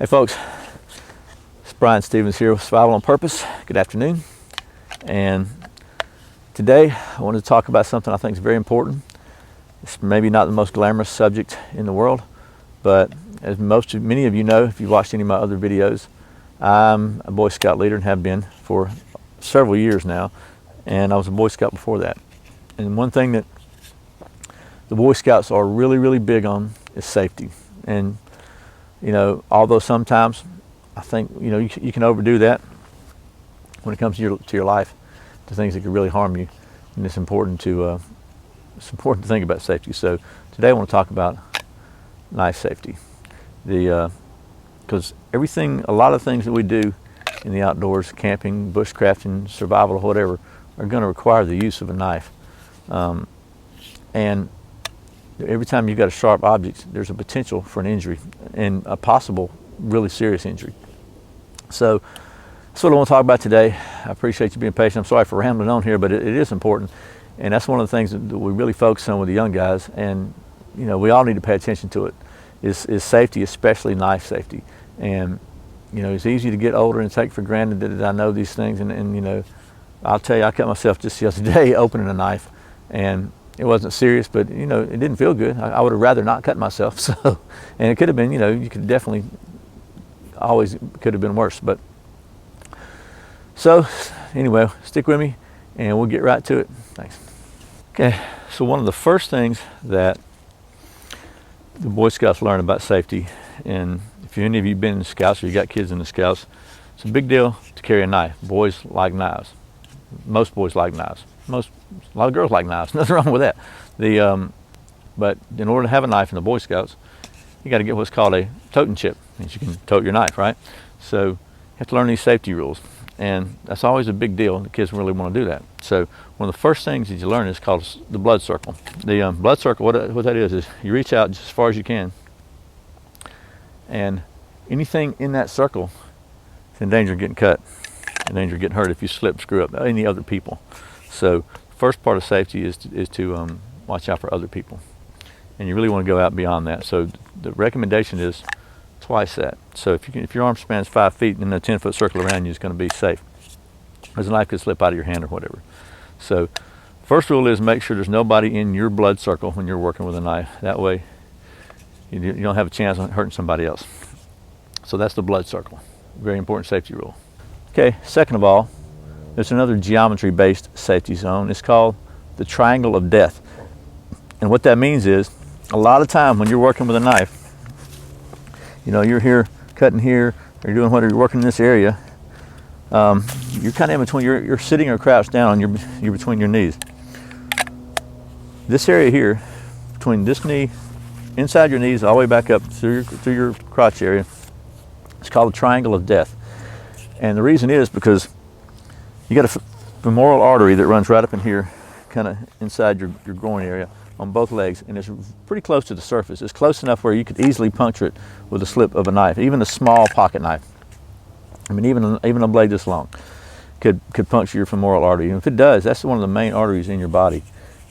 Hey folks, it's Brian Stevens here with Survival on Purpose. Good afternoon. And today I wanted to talk about something I think is very important. It's maybe not the most glamorous subject in the world, but as many of you know, if you've watched any of my other videos, I'm a Boy Scout leader and have been for several years now. And I was a Boy Scout before that. And one thing that the Boy Scouts are really, really big on is safety. And you know, although sometimes I think you can overdo that when it comes to your life, to things that could really harm you, and it's important to think about safety. So today I want to talk about knife safety, because a lot of things that we do in the outdoors, camping, bushcrafting, survival, or whatever, are going to require the use of a knife, and every time you've got a sharp object, there's a potential for an injury, and a possible really serious injury. So that's what I want to talk about today. I appreciate you being patient. I'm sorry for rambling on here, but it is important, and that's one of the things that we really focus on with the young guys, and we all need to pay attention to it, is safety, especially knife safety. And it's easy to get older and take for granted that I know these things, and I'll tell you, I cut myself just the other day opening a knife, and it wasn't serious, but it didn't feel good. I would have rather not cut myself. So, and it could have been, you could definitely always could have been worse. But so anyway, stick with me, and we'll get right to it. Thanks. Okay, so one of the first things that the Boy Scouts learn about safety, and if any of you have been in the Scouts or you got kids in the Scouts, it's a big deal to carry a knife. Boys like knives. Most boys like knives. A lot of girls like knives. Nothing wrong with that. But in order to have a knife in the Boy Scouts, you got to get what's called a toting chip, means you can tote your knife, right? So you have to learn these safety rules, and that's always a big deal. The kids really want to do that. So one of the first things that you learn is called the blood circle. The blood circle, what that is you reach out just as far as you can, and anything in that circle is in danger of getting cut, in danger of getting hurt if you slip, screw up any other people. So first part of safety is to watch out for other people, and you really want to go out beyond that. So the recommendation is twice that. So if your arm span's 5 feet, and a 10-foot circle around you is going to be safe, because a knife could slip out of your hand or whatever. So first rule is make sure there's nobody in your blood circle when you're working with a knife. That way you don't have a chance of hurting somebody else. So that's the blood circle. Very important safety rule. Okay, second of all, there's another geometry-based safety zone. It's called the triangle of death. And what that means is, a lot of time when you're working with a knife, you're here cutting here, or you're doing whatever, you're working in this area, you're kind of in between, you're sitting or crouched down, you're between your knees. This area here, between this knee, inside your knees, all the way back up through your crotch area, it's called the triangle of death. And the reason is because you got a femoral artery that runs right up in here, kind of inside your groin area on both legs, and it's pretty close to the surface. It's close enough where you could easily puncture it with a slip of a knife, even a small pocket knife. I mean, even a blade this long could puncture your femoral artery. And if it does, that's one of the main arteries in your body,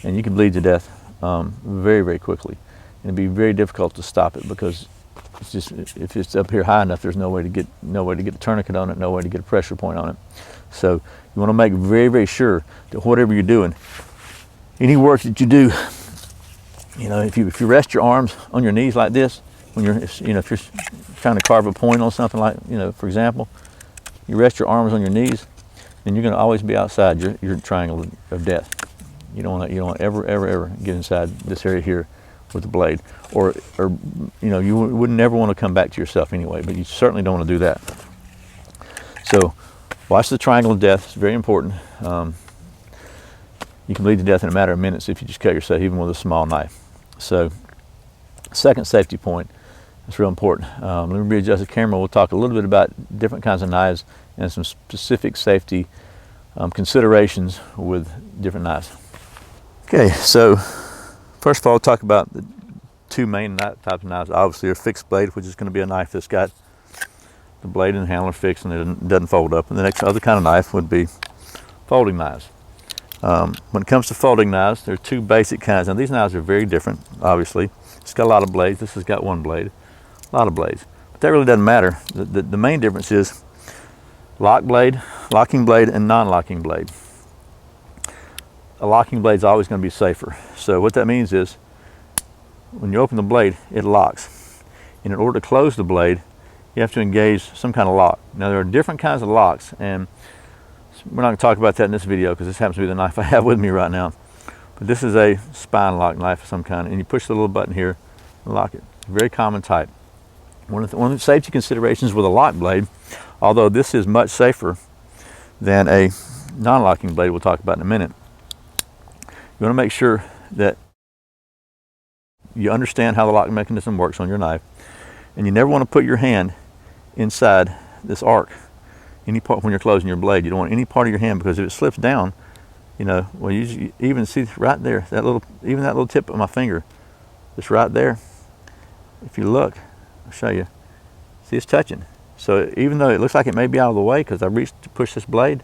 and you can bleed to death very, very quickly. And it'd be very difficult to stop it, because it's just, if it's up here high enough, there's no way to get a tourniquet on it, no way to get a pressure point on it. So you want to make very, very sure that whatever you're doing, any work that you do, if you rest your arms on your knees like this, when if you're trying to carve a point on something, like for example, you rest your arms on your knees, then you're going to always be outside your triangle of death. You don't want to ever get inside this area here with the blade, or you wouldn't never want to come back to yourself anyway, but you certainly don't want to do that. So watch the triangle of death. It's very important. You can bleed to death in a matter of minutes if you just cut yourself, even with a small knife. So second safety point, it's real important. Let me readjust the camera. We'll talk a little bit about different kinds of knives and some specific safety considerations with different knives. Okay, so first of all, we'll talk about the two main types of knives. Obviously, a fixed blade, which is going to be a knife that's got the blade and the handle fixed and it doesn't fold up. And the next other kind of knife would be folding knives. When it comes to folding knives, there are two basic kinds. Now, these knives are very different, obviously. It's got a lot of blades. This has got one blade, a lot of blades. But that really doesn't matter. The main difference is lock blade, locking blade, and non-locking blade. A locking blade is always going to be safer. So what that means is when you open the blade, it locks. And in order to close the blade, you have to engage some kind of lock. Now there are different kinds of locks, and we're not going to talk about that in this video because this happens to be the knife I have with me right now. But this is a spine lock knife of some kind, and you push the little button here and lock it. Very common type. One of the safety considerations with a lock blade, although this is much safer than a non-locking blade we'll talk about in a minute, you want to make sure that you understand how the lock mechanism works on your knife, and you never want to put your hand inside this arc any part when you're closing your blade. You don't want any part of your hand, because if it slips down, you know, well, you even see right there, that little tip of my finger, it's right there. If you look, I'll show you. See, it's touching. So even though it looks like it may be out of the way because I reached to push this blade,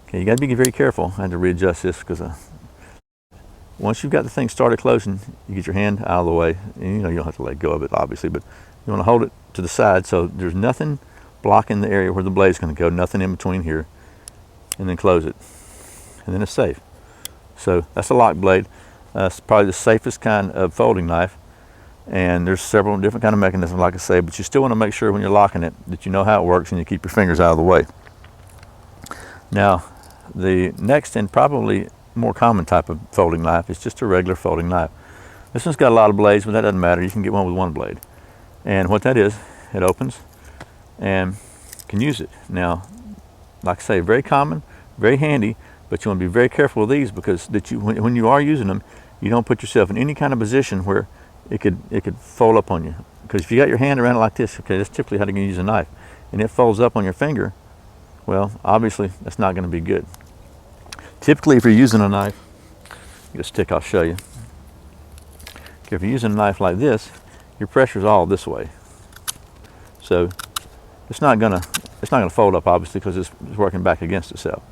okay, you got to be very careful. I had to readjust this because once you've got the thing started closing, you get your hand out of the way, and you know you don't have to let go of it, obviously, but you want to hold it to the side so there's nothing blocking the area where the blade's going to go, nothing in between here, and then close it, and then it's safe. So that's a lock blade. It's probably the safest kind of folding knife, and there's several different kind of mechanisms, like I say, but you still want to make sure when you're locking it that you know how it works and you keep your fingers out of the way. Now, the next and probably more common type of folding knife is just a regular folding knife. This one's got a lot of blades, but that doesn't matter. You can get one with one blade. And what that is, it opens and you can use it. Now, like I say, very common, very handy, but you want to be very careful with these because when you are using them, you don't put yourself in any kind of position where it could fold up on you. Because if you got your hand around it like this, okay, that's typically how you're going to use a knife, and it folds up on your finger, well, obviously that's not going to be good. Typically, if you're using a knife, get a stick, I'll show you. Okay, if you're using a knife like this, your pressure's all this way. So it's not gonna fold up, obviously, because it's working back against itself.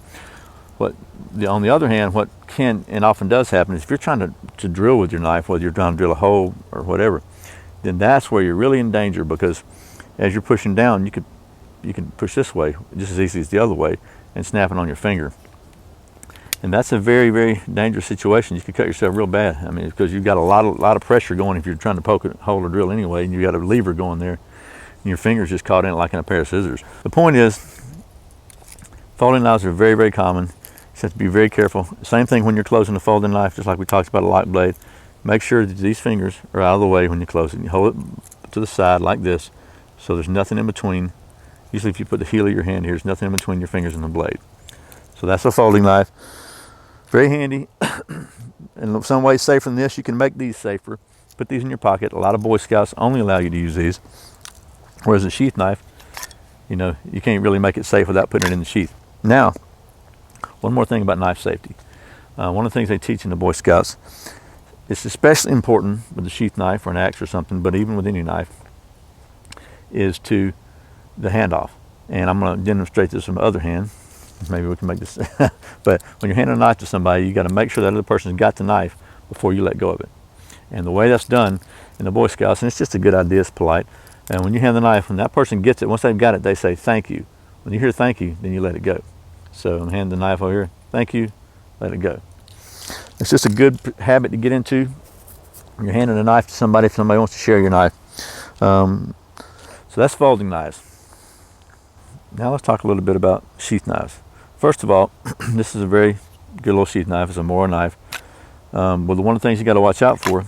On the other hand, what can and often does happen is if you're trying to drill with your knife, whether you're trying to drill a hole or whatever, then that's where you're really in danger, because as you're pushing down, you can push this way just as easy as the other way and snap it on your finger. And that's a very, very dangerous situation. You could cut yourself real bad. I mean, because you've got a lot of pressure going if you're trying to poke a hole or drill anyway, and you got a lever going there, and your finger's just caught in it like in a pair of scissors. The point is, folding knives are very, very common. You just have to be very careful. Same thing when you're closing a folding knife, just like we talked about a lock blade. Make sure that these fingers are out of the way when you close it. You hold it to the side like this, so there's nothing in between. Usually if you put the heel of your hand here, there's nothing in between your fingers and the blade. So that's a folding knife. Very handy. In some ways safer than this. You can make these safer. Put these in your pocket. A lot of Boy Scouts only allow you to use these. Whereas a sheath knife, you know, you can't really make it safe without putting it in the sheath. Now, one more thing about knife safety. One of the things they teach in the Boy Scouts, it's especially important with a sheath knife or an axe or something, but even with any knife, is the handoff. And I'm going to demonstrate this from the other hand. Maybe we can make this. But when you're handing a knife to somebody, you got to make sure that other person's got the knife before you let go of it. And the way that's done in the Boy Scouts, and it's just a good idea, it's polite. And when you hand the knife, when that person gets it, once they've got it, they say thank you. When you hear thank you, then you let it go. So I'm handing the knife over here. Thank you. Let it go. It's just a good habit to get into. You're handing a knife to somebody if somebody wants to share your knife. So that's folding knives. Now let's talk a little bit about sheath knives. First of all, this is a very good little sheath knife. It's a Mora knife. But one of the things you got to watch out for,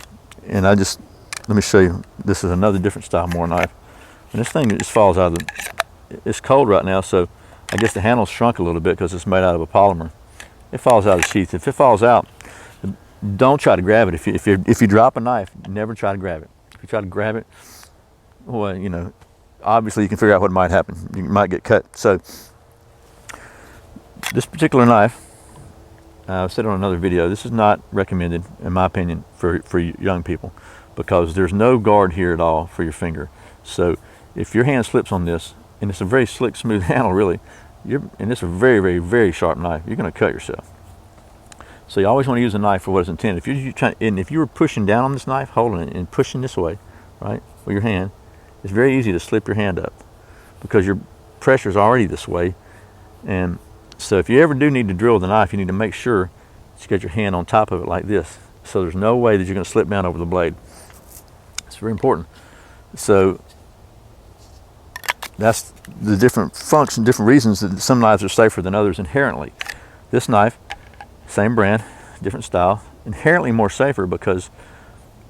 and let me show you. This is another different style Mora knife. And this thing just falls out of it's cold right now, so I guess the handle's shrunk a little bit because it's made out of a polymer. It falls out of the sheath. If it falls out, don't try to grab it. If you drop a knife, never try to grab it. If you try to grab it, well, you know, obviously you can figure out what might happen. You might get cut. So this particular knife, I've said on another video, this is not recommended, in my opinion, for young people, because there's no guard here at all for your finger. So if your hand slips on this, and it's a very slick, smooth handle, really, and it's a very, very, very sharp knife, you're going to cut yourself. So you always want to use a knife for what it's intended. If you were pushing down on this knife, holding it and pushing this way, right, with your hand, it's very easy to slip your hand up because your pressure is already this way. And so if you ever do need to drill the knife, you need to make sure that you get your hand on top of it like this. So there's no way that you're going to slip down over the blade. It's very important. So that's the different functions, different reasons that some knives are safer than others inherently. This knife, same brand, different style, inherently more safer because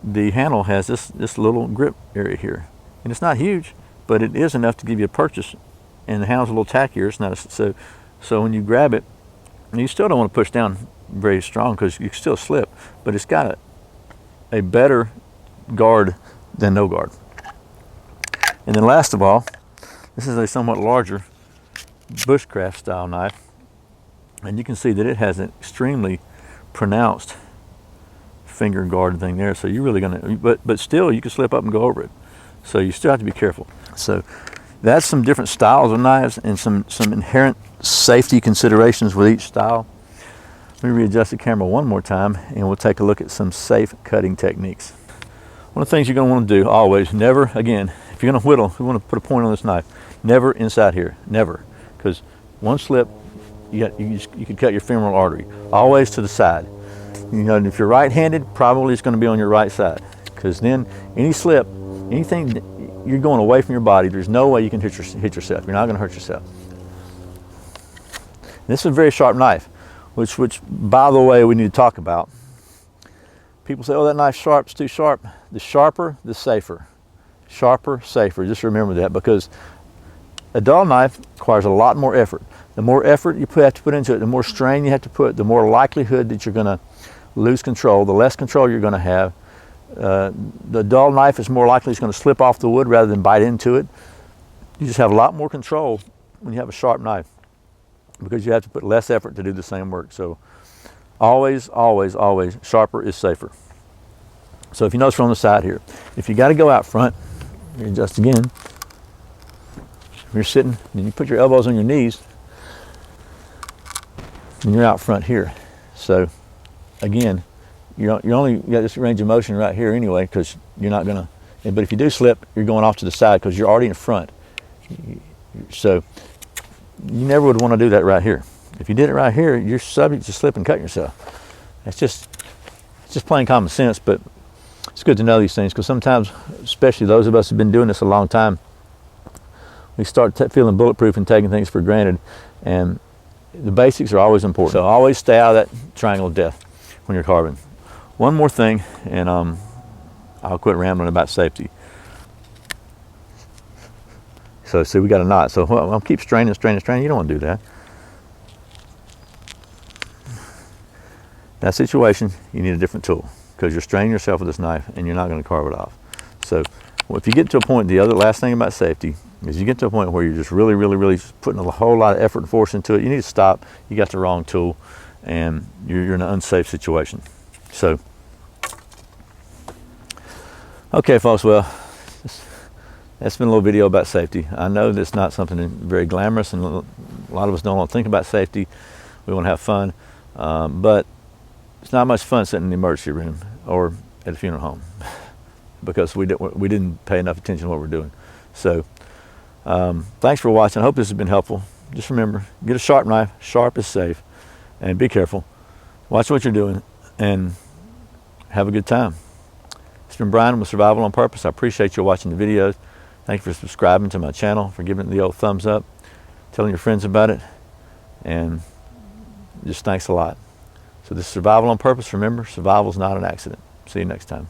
the handle has this little grip area here. And it's not huge, but it is enough to give you a purchase. And the handle's a little tackier. It's not so when you grab it, you still don't want to push down very strong because you can still slip, but it's got a better guard than no guard. And then last of all, this is a somewhat larger bushcraft style knife, and you can see that it has an extremely pronounced finger guard thing there. So you're really gonna, but still you can slip up and go over it. So you still have to be careful. So that's some different styles of knives and some inherent safety considerations with each style. Let me readjust the camera one more time and we'll take a look at some safe cutting techniques. One of the things you're going to want to do always, never, again, if you're going to whittle, you want to put a point on this knife, never inside here, never. Because one slip, you could cut your femoral artery. Always to the side. You know, if you're right-handed, probably it's going to be on your right side. Because then any slip, anything, you're going away from your body, there's no way you can hit yourself. You're not going to hurt yourself. This is a very sharp knife, which by the way, we need to talk about. People say, oh, that knife's sharp, it's too sharp. The sharper, the safer. Sharper, safer. Just remember that, because a dull knife requires a lot more effort. The more effort you have to put into it, the more strain you have to put, the more likelihood that you're going to lose control, the less control you're going to have. The dull knife is more likely it's going to slip off the wood rather than bite into it. You just have a lot more control when you have a sharp knife, because you have to put less effort to do the same work. So always, always, always, sharper is safer. So if you notice from the side here, if you got to go out front, you adjust again. If you're sitting, then you put your elbows on your knees, and you're out front here. So again, you only got this range of motion right here anyway, because you're not going to, but if you do slip, you're going off to the side because you're already in front. So you never would want to do that right here. If you did it right here, you're subject to slip and cut yourself. It's just plain common sense, but it's good to know these things, because sometimes, especially those of us who've been doing this a long time, we start feeling bulletproof and taking things for granted, and the basics are always important. So always stay out of that triangle of death when you're carving. One more thing, and I'll quit rambling about safety. So see, we got a knot. So I'll keep straining, straining, straining. You don't want to do that. That situation, you need a different tool, because you're straining yourself with this knife and you're not going to carve it off. So if you get to a point, the other last thing about safety is you get to a point where you're just really, really, really putting a whole lot of effort and force into it. You need to stop. You got the wrong tool, and you're in an unsafe situation. So, okay, folks. Well, that's been a little video about safety. I know that's not something very glamorous, and a lot of us don't want to think about safety. We want to have fun, but it's not much fun sitting in the emergency room or at a funeral home because we didn't pay enough attention to what we're doing. So thanks for watching. I hope this has been helpful. Just remember, get a sharp knife. Sharp is safe. And be careful. Watch what you're doing and have a good time. It's been Brian with Survival on Purpose. I appreciate you watching the videos. Thank you for subscribing to my channel, for giving it the old thumbs up, telling your friends about it, and just thanks a lot. So this is Survival on Purpose. Remember, survival is not an accident. See you next time.